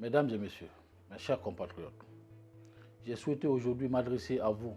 Mesdames et messieurs, mes chers compatriotes, j'ai souhaité aujourd'hui m'adresser à vous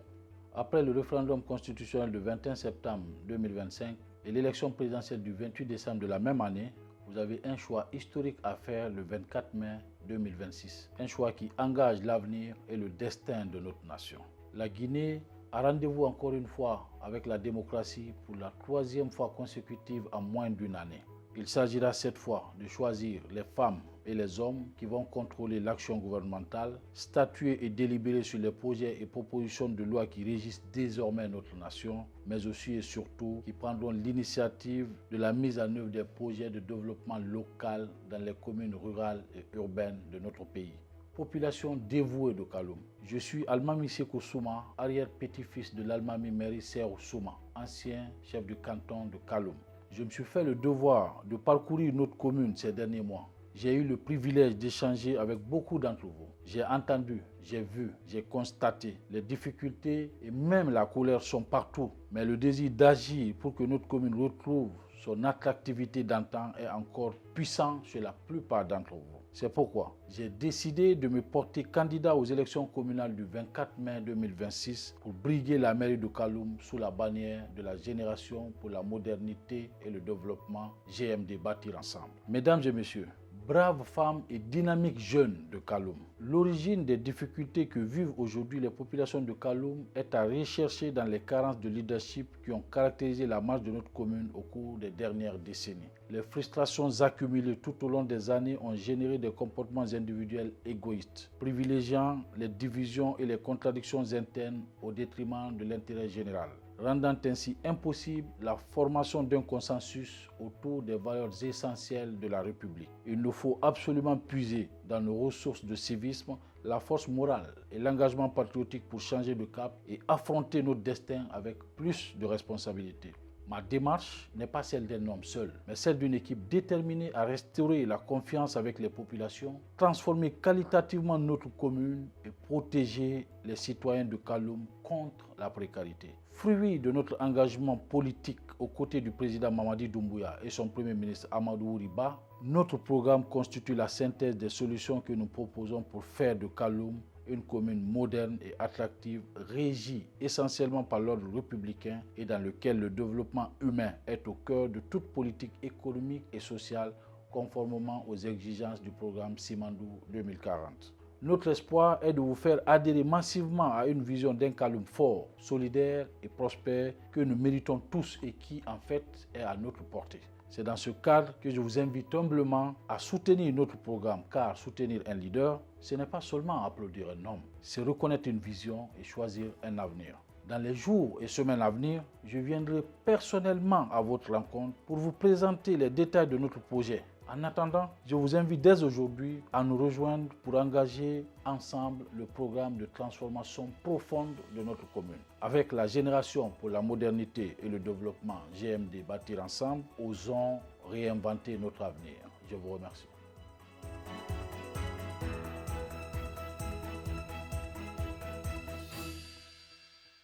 après le référendum constitutionnel du 21 septembre 2025 et l'élection présidentielle du 28 décembre de la même année. Vous avez un choix historique à faire le 24 mai 2026. Un choix qui engage l'avenir et le destin de notre nation. La Guinée a rendez-vous encore une fois avec la démocratie pour la troisième fois consécutive en moins d'une année. Il s'agira cette fois de choisir les femmes et les hommes qui vont contrôler l'action gouvernementale, statuer et délibérer sur les projets et propositions de loi qui régissent désormais notre nation, mais aussi et surtout qui prendront l'initiative de la mise en œuvre des projets de développement local dans les communes rurales et urbaines de notre pays. Population dévouée de Kaloum. Je suis Almami Sékou Souma, arrière-petit-fils de l'Almami Meri Serou Souma, ancien chef du canton de Kaloum. Je me suis fait le devoir de parcourir notre commune ces derniers mois. J'ai eu le privilège d'échanger avec beaucoup d'entre vous. J'ai entendu, j'ai vu, j'ai constaté. Les difficultés et même la colère sont partout. Mais le désir d'agir pour que notre commune retrouve son attractivité d'antan est encore puissant chez la plupart d'entre vous. C'est pourquoi j'ai décidé de me porter candidat aux élections communales du 24 mai 2026 pour briguer la mairie de Kaloum sous la bannière de la Génération pour la modernité et le développement GMD Bâtir Ensemble. Mesdames et messieurs, braves femmes et dynamiques jeunes de Kaloum. L'origine des difficultés que vivent aujourd'hui les populations de Kaloum est à rechercher dans les carences de leadership qui ont caractérisé la marche de notre commune au cours des dernières décennies. Les frustrations accumulées tout au long des années ont généré des comportements individuels égoïstes, privilégiant les divisions et les contradictions internes au détriment de l'intérêt général, rendant ainsi impossible la formation d'un consensus autour des valeurs essentielles de la République. Il nous faut absolument puiser dans nos ressources de civisme la force morale et l'engagement patriotique pour changer de cap et affronter notre destin avec plus de responsabilité. Ma démarche n'est pas celle d'un homme seul, mais celle d'une équipe déterminée à restaurer la confiance avec les populations, transformer qualitativement notre commune et protéger les citoyens de Kaloum contre la précarité. Fruit de notre engagement politique aux côtés du président Mamadi Doumbouya et son premier ministre Amadou Ouriba, notre programme constitue la synthèse des solutions que nous proposons pour faire de Kaloum une commune moderne et attractive, régie essentiellement par l'ordre républicain et dans lequel le développement humain est au cœur de toute politique économique et sociale conformément aux exigences du programme Simandou 2040. Notre espoir est de vous faire adhérer massivement à une vision d'un Kaloum fort, solidaire et prospère que nous méritons tous et qui en fait est à notre portée. C'est dans ce cadre que je vous invite humblement à soutenir notre programme, car soutenir un leader, ce n'est pas seulement applaudir un homme, c'est reconnaître une vision et choisir un avenir. Dans les jours et semaines à venir, je viendrai personnellement à votre rencontre pour vous présenter les détails de notre projet. En attendant, je vous invite dès aujourd'hui à nous rejoindre pour engager ensemble le programme de transformation profonde de notre commune. Avec la Génération pour la modernité et le développement GMD Bâtir Ensemble, osons réinventer notre avenir. Je vous remercie.